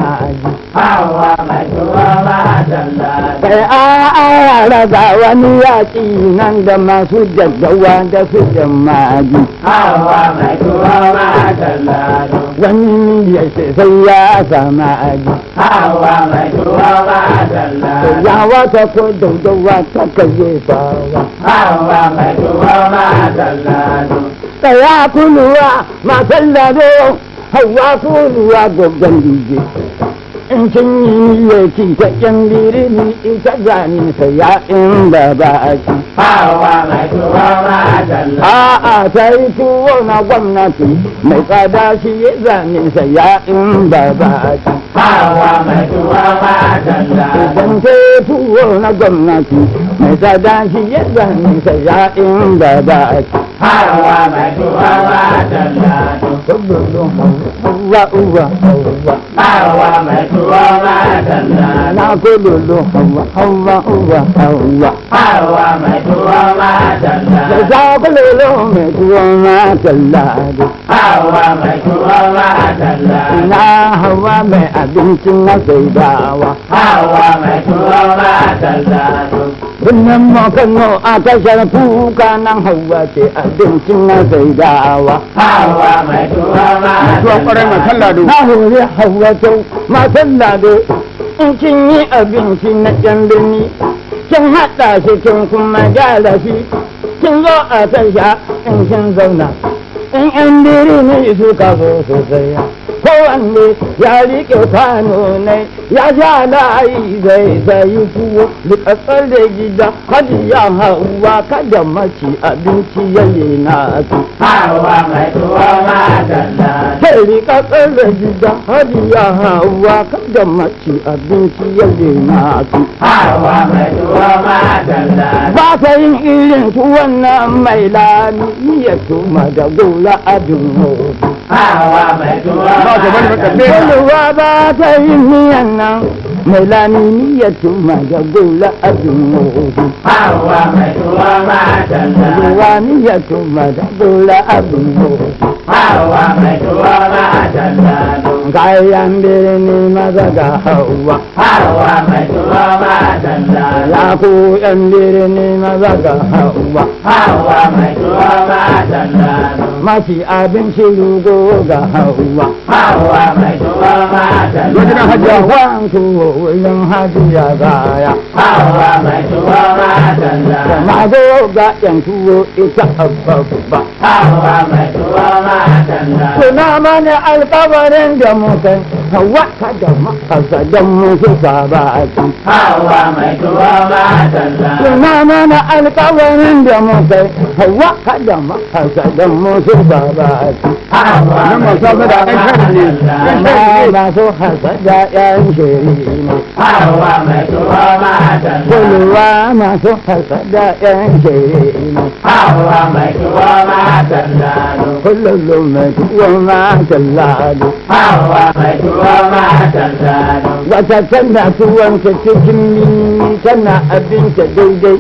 ma'aji. hawa mai tuwa madalla Kai a raga wani yaƙi nan da masu jaggawa da su jamaji. hawa mai tuwa madalla Wani ya ce sai ya sama aji. hawa mai tuwa madalla Ya wata ko daudawa ta kaje fawa. hawa mai tuwa madalla Tsaya kuluwa masallado, hawa kuluwa goggon dije. In kin yi yaki ta yan birni ita gani saya inda ba a ci. hawa mai tuwa madalla A'a sai tuwo na gwamnati mai tsada shi ya zane saya inda ba a ci. hawa mai tuwa madalla Idan sai tuwo na gwamnati mai tsada shi ya zane saya inda ba a ci. hawa mai tuwa madalla Kullum hawa uwa hawa. hawa mai tuwa madalla Na kullum hawa uwa hawa. hawa mai tuwa madalla Da za kullum mai tuwo ma tallado. hawa mai tuwa madalla Ina hawa mai abincin na saidawa. hawa mai tuwa madalla Wannan makano a tashar kuka nan hawa ce abincin na saidawa. hawa mai tuwa madalla Na hori hawa tau matan lado in kin yi abinci na yan birni. Kin haɗa shi kin kuma gyara shi. Kin zo a tasha in kin zauna. In yan birni suka zo sosai. Kowanne ya riƙe kwano ne ya sha layi zai sayi tuwo rikatsar da gida hadiya hawa kada mace abinci ya na su. hawa mai tuwa madalla Sai rikatsar da gida hadiya hawa kada mace abinci ya na su. hawa mai tuwa madalla Ba ta yin irin tuwon nan mai lami ya tuma da gula a dunhobi. hawa mai tuwa Kulwa ba ta yi miyan nan mai lami ya tuma da gula a dunhobi. hawa mai tuwa madalla Kulwa ni ya tuma da gula a dunhobi. hawa mai tuwa madalla Kayan birni maza ga hawa. hawa mai tuwa madalla Ya ku yan birni maza ga hawa. hawa mai tuwa madalla Mafi abinci rugo ga hawa. hawa mai tuwa madalla Yawan tuwo wurin hajiya baya. hawa mai tuwa madalla Mazo ga yan tuwo ita babba. hawa mai tuwa madalla Tuna mana alkawarin da muka hawa ka da makasa don musu sabaki. hawa mai tuwa madalla Tuna mana alkawarin da muka hawa ka da makasa don musu sabaki. hawa mai tuwa madalla Masu hasada yan shiri ne. hawa mai tuwa madalla Kulwa masu hasada yan shiri ne. hawa mai tuwa madalla Kullum mai tuwon matallado. hawa mai tuwa madalla Wata tana tuwonta cikin mini tana abinta daidai.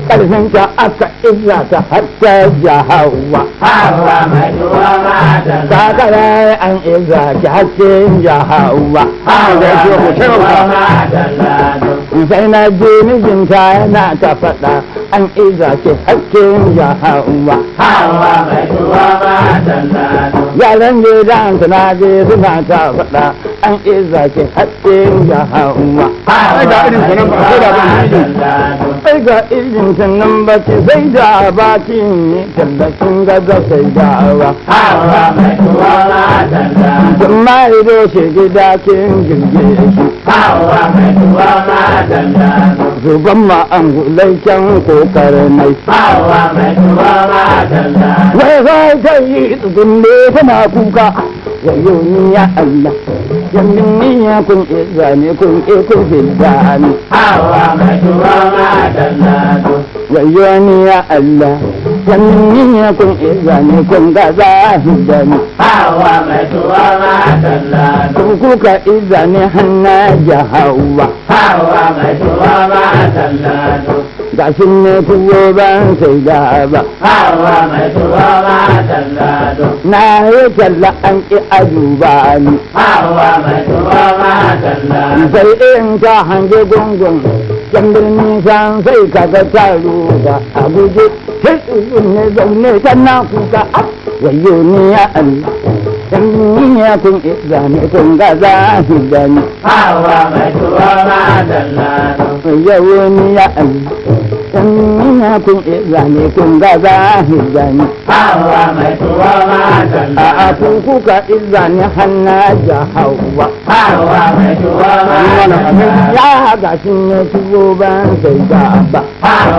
Ƙarfinta aka iza ta hatta ja hawa. hawa mai tuwa madalla Kakara an iza ta hakkin ja hawa. hawa mai tuwa madalla Sai na je mijinta yana ta faɗa an iza ta hakkin ja hawa. hawa mai tuwa madalla Yaran gidan suna je suna ta faɗa an iza ta hakkin ja hawa. hawa mai tuwa madalla Sai ga irin sannan baki sai da baki ne tallafin gaza sai dawa. hawa mai tuwa madalla Jama ido shi gida kin girge shi. hawa mai tuwa madalla Zuban ma an gulai can kokarnai. hawa mai tuwa madalla Wai sai kai yi tsugunle tana kuka. Wayo ni ya Allah. Yamin ni ya kun iza ne kun kun fidda ni. hawa mai tuwa madalla Wayo ni ya Allah. Yamin ni ya kun iza ne kun gaza fidda ni. hawa mai tuwa madalla Kuka iza ne hanna ja hawa. hawa mai tuwa madalla Ga sun ne tuwo ban sai da ba. hawa mai tuwa madalla Na yi talla an ƙi ajuba ni. hawa mai tuwa dalla. sai in ka hange gungun can birni san sai ka ga taro da a guje sai tsuntsun ne zaune kana kuka wayo ni ya Allah can birni ya kun izani kun ga zahidani Hawa mai tuwa ma dalla. wayo ni ya Allah can birni ya kun izani kun ga zahidani Hawa mai tuwa ma dalla. a kuka izani hanna ja hawa Hawa mai tuwa ma dalla. ya ga shi ne tuwo ban sai ga ba Hawa